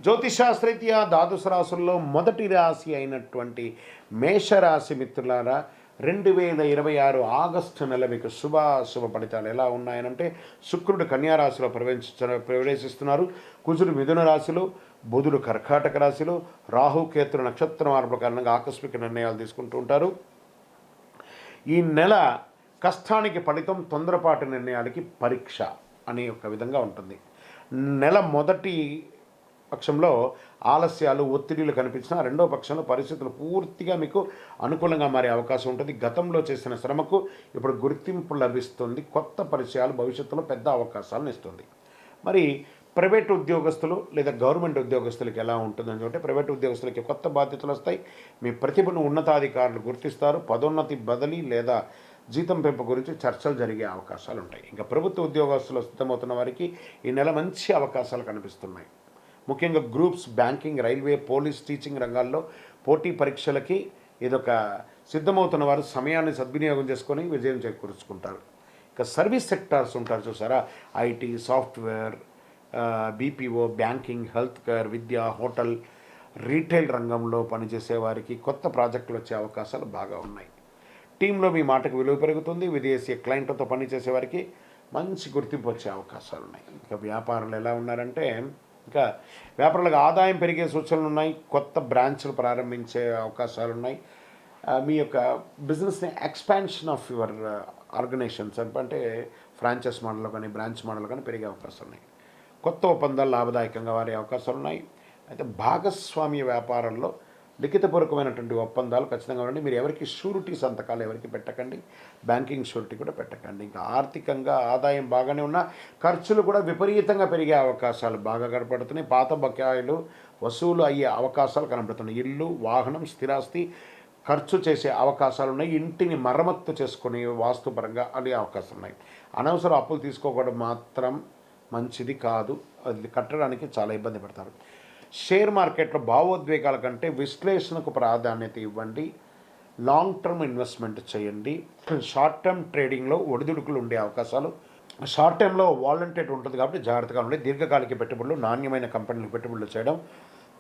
జ్యోతిషాస్త్రీత్యా ద్వాదశ రాశుల్లో మొదటి రాశి అయినటువంటి మేషరాశి మిత్రులారా, 2026 ఆగస్టు నెల మీకు శుభ ఫలితాలు ఎలా ఉన్నాయనంటే, శుక్రుడు కన్యారాశిలో ప్రవేశిస్తున్నారు, కుజుడు మిథున రాశిలో, బుధుడు కర్కాటక రాశిలో, రాహు కేతుల నక్షత్ర మార్పుల కారణంగా ఆకస్మిక నిర్ణయాలు తీసుకుంటూ ఉంటారు. ఈ నెల కష్టానికి ఫలితం, తొందరపాటు నిర్ణయాలకి పరీక్ష అనే ఒక విధంగా ఉంటుంది. నెల మొదటి పక్షంలో ఆలస్యాలు, ఒత్తిడిలు కనిపించినా రెండో పక్షంలో పరిస్థితులు పూర్తిగా మీకు అనుకూలంగా మారే అవకాశం ఉంటుంది. గతంలో చేసిన శ్రమకు ఇప్పుడు గుర్తింపు లభిస్తుంది. కొత్త పరిచయాలు భవిష్యత్తులో పెద్ద అవకాశాలను ఇస్తుంది. మరి ప్రైవేట్ ఉద్యోగస్తులు లేదా గవర్నమెంట్ ఉద్యోగస్తులకి ఎలా ఉంటుందని అంటే, ప్రైవేట్ ఉద్యోగస్తులకి కొత్త బాధ్యతలు వస్తాయి. మీ ప్రతిభను ఉన్నతాధికారులు గుర్తిస్తారు. పదోన్నతి, బదిలీ లేదా జీతం పెంపు గురించి చర్చలు జరిగే అవకాశాలు ఉంటాయి. ఇంకా ప్రభుత్వ ఉద్యోగస్తులు సిద్ధమవుతున్న వారికి ఈ నెల మంచి అవకాశాలు కనిపిస్తున్నాయి. ముఖ్యంగా groups, banking, railway, police, teaching రంగాల్లో పోటీ పరీక్షలకి ఇదొక సిద్ధమవుతున్న వారు సమయాన్ని సద్వినియోగం చేసుకొని విజయం చేకూర్చుకుంటారు. ఇక సర్వీస్ సెక్టార్స్ ఉంటారు చూసారా, IT, software, BPO, banking, health care, Vidya, hotel, retail రంగంలో పనిచేసే వారికి కొత్త ప్రాజెక్టులు వచ్చే అవకాశాలు బాగా ఉన్నాయి. టీంలో మీ మాటకు విలువ పెరుగుతుంది. విదేశీ క్లయింట్లతో పనిచేసే వారికి మంచి గుర్తింపు వచ్చే అవకాశాలు ఉన్నాయి. ఇక వ్యాపారులు ఎలా ఉన్నారంటే, ఇంకా వ్యాపారులకు ఆదాయం పెరిగే సూచనలు ఉన్నాయి. కొత్త బ్రాంచ్లు ప్రారంభించే అవకాశాలు ఉన్నాయి. మీ యొక్క బిజినెస్ని ఎక్స్పాన్షన్ ఆఫ్ యువర్ ఆర్గనైజేషన్స్ అంటే ఫ్రాంచైజ్ మోడల్ కానీ బ్రాంచ్ మోడల్ కానీ పెరిగే అవకాశాలు ఉన్నాయి. కొత్త ఒప్పందాలు లాభదాయకంగా మారే అవకాశాలు ఉన్నాయి. అయితే భాగస్వామ్య వ్యాపారంలో లిఖితపూర్వకమైనటువంటి ఒప్పందాలు ఖచ్చితంగా ఉండండి. మీరు ఎవరికి షూరిటీ సంతకాలు ఎవరికి పెట్టకండి, బ్యాంకింగ్ షూరిటీ కూడా పెట్టకండి. ఇంకా ఆర్థికంగా ఆదాయం బాగానే ఉన్నా ఖర్చులు కూడా విపరీతంగా పెరిగే అవకాశాలు బాగా కనపడుతున్నాయి. పాత బకాయిలు వసూలు అయ్యే అవకాశాలు కనబడుతున్నాయి. ఇల్లు, వాహనం, స్థిరాస్తి ఖర్చు చేసే అవకాశాలు ఉన్నాయి. ఇంటిని మరమ్మత్తు చేసుకునే వాస్తుపరంగా అనే అవకాశాలు ఉన్నాయి. అనవసర అప్పులు తీసుకోకూడదు మాత్రం మంచిది కాదు. అది కట్టడానికి చాలా ఇబ్బంది పడతారు. షేర్ మార్కెట్లో భావోద్వేగాల కంటే విశ్లేషణకు ప్రాధాన్యత ఇవ్వండి. లాంగ్ టర్మ్ ఇన్వెస్ట్మెంట్ చేయండి. షార్ట్ టర్మ్ ట్రేడింగ్లో ఒడిదుడుకులు ఉండే అవకాశాలు, షార్ట్ టర్మ్లో వాలంటేట్ ఉంటుంది కాబట్టి జాగ్రత్తగా ఉండి. దీర్ఘకాలిక పెట్టుబడులు, నాణ్యమైన కంపెనీలకు పెట్టుబడులు చేయడం,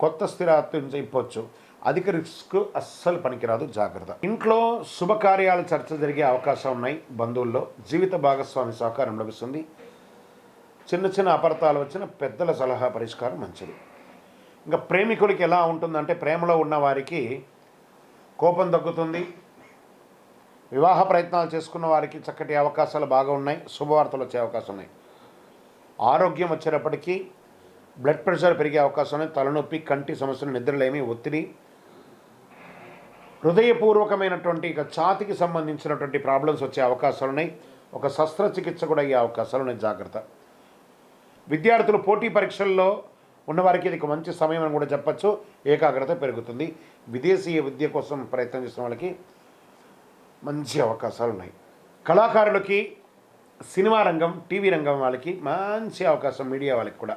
కొత్త స్థిరాస్తిని ఇవ్వచ్చు. అధిక రిస్క్ అస్సలు పనికిరాదు, జాగ్రత్త. ఇంట్లో శుభకార్యాలు చర్చ జరిగే అవకాశం ఉన్నాయి. బంధువుల్లో జీవిత భాగస్వామి సహకారం లభిస్తుంది. చిన్న చిన్న అపార్థాలు వచ్చిన పెద్దల సలహా పరిష్కారం మంచిది. ఇంకా ప్రేమికులకి ఎలా ఉంటుందంటే, ప్రేమలో ఉన్న వారికి కోపం తగ్గుతుంది. వివాహ ప్రయత్నాలు చేసుకున్న వారికి చక్కటి అవకాశాలు బాగా ఉన్నాయి. శుభవార్తలు వచ్చే అవకాశం ఉన్నాయి. ఆరోగ్యం వచ్చేటప్పటికీ బ్లడ్ ప్రెషర్ పెరిగే అవకాశం ఉన్నాయి. తలనొప్పి, కంటి సమస్యలు, నిద్రలేమి, ఒత్తిడి, హృదయపూర్వకమైనటువంటి ఇక ఛాతికి సంబంధించినటువంటి ప్రాబ్లమ్స్ వచ్చే అవకాశాలు ఉన్నాయి. ఒక శస్త్రచికిత్స కూడా అయ్యే అవకాశాలు ఉన్నాయి, జాగ్రత్త. విద్యార్థులు పోటీ పరీక్షల్లో ఉన్నవారికి ఇది మంచి సమయం అని కూడా చెప్పచ్చు. ఏకాగ్రత పెరుగుతుంది. విదేశీయ విద్య కోసం ప్రయత్నం చేసిన వాళ్ళకి మంచి అవకాశాలు ఉన్నాయి. కళాకారులకి, సినిమా రంగం, టీవీ రంగం వాళ్ళకి మంచి అవకాశం. మీడియా వాళ్ళకి కూడా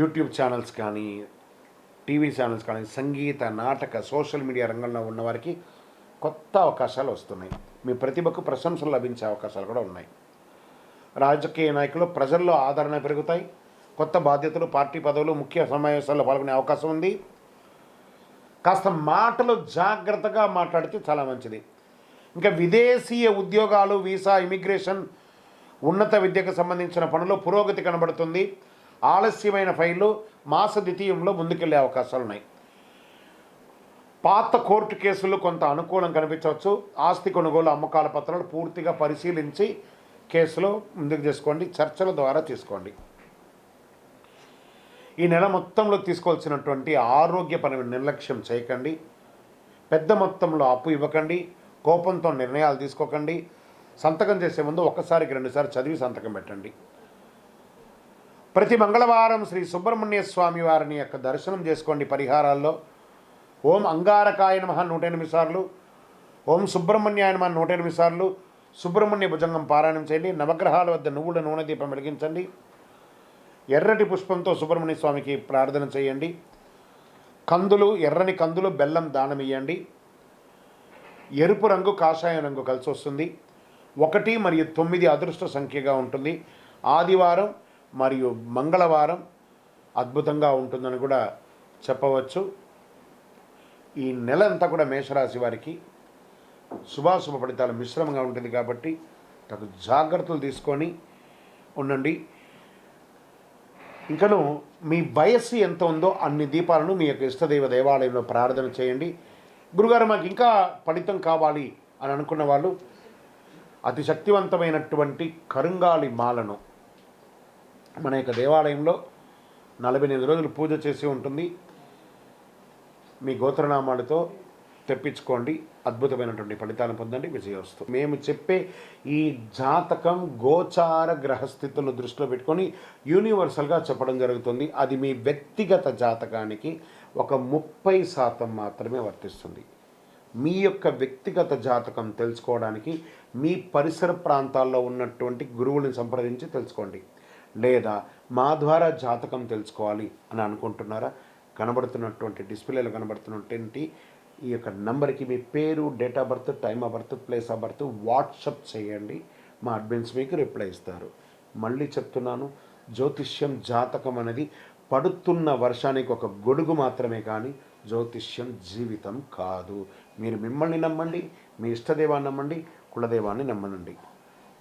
యూట్యూబ్ ఛానల్స్ కానీ, టీవీ ఛానల్స్ కానీ, సంగీత, నాటక, సోషల్ మీడియా రంగంలో ఉన్నవారికి కొత్త అవకాశాలు వస్తున్నాయి. మీ ప్రతిభకు ప్రశంసలు లభించే అవకాశాలు కూడా ఉన్నాయి. రాజకీయ నాయకులు, ప్రజల్లో ఆదరణ పెరుగుతాయి. కొత్త బాధ్యతలు, పార్టీ పదవులు, ముఖ్య సమావేశాల్లో పాల్గొనే అవకాశం ఉంది. కాస్త మాటలు జాగ్రత్తగా మాట్లాడితే చాలా మంచిది. ఇంకా విదేశీయ ఉద్యోగాలు, వీసా, ఇమిగ్రేషన్, ఉన్నత విద్యకు సంబంధించిన పనులు పురోగతి కనబడుతుంది. ఆలస్యమైన ఫైళ్ళు మాస ద్వితీయంలో ముందుకెళ్లే అవకాశాలు ఉన్నాయి. పాత కోర్టు కేసులు కొంత అనుకూలం కనిపించవచ్చు. ఆస్తి కొనుగోలు, అమ్మకాల పత్రాలు పూర్తిగా పరిశీలించి కేసులో ముందుకు చేసుకోండి. చర్చల ద్వారా తీసుకోండి. ఈ నెల మొత్తంలో తీసుకోవాల్సినటువంటి ఆరోగ్యపరమైన నిర్లక్ష్యం చేయకండి. పెద్ద మొత్తంలో అప్పు ఇవ్వకండి. కోపంతో నిర్ణయాలు తీసుకోకండి. సంతకం చేసే ముందు ఒకసారికి 2 సార్లు చదివి సంతకం పెట్టండి. ప్రతి మంగళవారం శ్రీ సుబ్రహ్మణ్య స్వామి వారిని యొక్క దర్శనం చేసుకోండి. పరిహారాల్లో ఓం అంగారకాయ నమః 108 సార్లు, ఓం సుబ్రహ్మణ్యాయ నమః 108 సార్లు సుబ్రహ్మణ్య భుజంగం పారాయణం చేయండి. నవగ్రహాల వద్ద నువ్వుల నూనె దీపం వెలిగించండి. ఎర్రటి పుష్పంతో సుబ్రహ్మణ్య స్వామికి ప్రార్థన చేయండి. కందులు, ఎర్రని కందులు, బెల్లం దానం ఇవ్వండి. ఎరుపు రంగు, కాషాయం రంగు కలిసి వస్తుంది. 1 మరియు 9 అదృష్ట సంఖ్యగా ఉంటుంది. ఆదివారం మరియు మంగళవారం అద్భుతంగా ఉంటుందని కూడా చెప్పవచ్చు. ఈ నెల అంతా కూడా మేషరాశి వారికి శుభాశుభ ఫలితాలు మిశ్రమంగా ఉంటుంది కాబట్టి తగు జాగ్రత్తలు తీసుకొని ఉండండి. ఇంకను మీ వయస్సు ఎంత ఉందో అన్ని దీపాలను మీ యొక్క ఇష్టదైవ దేవాలయంలో ప్రార్థన చేయండి. గురుగారు మాకు ఇంకా ఫలితం కావాలి అని అనుకున్న వాళ్ళు అతి శక్తివంతమైనటువంటి కరుంగాలి మాలను మన యొక్క దేవాలయంలో 48 రోజులు పూజ చేసి ఉంటుంది. మీ గోత్రనామాలతో తెప్పించుకోండి, అద్భుతమైనటువంటి ఫలితాలను పొందండి, విజయోస్తు. మేము చెప్పే ఈ జాతకం గోచార గ్రహస్థితులను దృష్టిలో పెట్టుకొని యూనివర్సల్గా చెప్పడం జరుగుతుంది. అది మీ వ్యక్తిగత జాతకానికి ఒక 30% మాత్రమే వర్తిస్తుంది. మీ యొక్క వ్యక్తిగత జాతకం తెలుసుకోవడానికి మీ పరిసర ప్రాంతాల్లో ఉన్నటువంటి గురువులను సంప్రదించి తెలుసుకోండి. లేదా మా ద్వారా జాతకం తెలుసుకోవాలి అని అనుకుంటున్నారా? కనబడుతున్నటువంటి డిస్ప్లేలో కనబడుతున్నటువంటి ఈ యొక్క నంబర్కి మీ పేరు, date of birth, time of birth, place of birth WhatsApp చేయండి. మా అడ్మిన్స్ మీకు రిప్లై ఇస్తారు. మళ్ళీ చెప్తున్నాను, జ్యోతిష్యం జాతకం అనేది పడుతున్న వర్షానికి ఒక గొడుగు మాత్రమే, కానీ జ్యోతిష్యం జీవితం కాదు. మీరు మిమ్మల్ని నమ్మండి, మీ ఇష్టదైవాన్ని నమ్మండి, కులదైవాన్ని నమ్మనండి.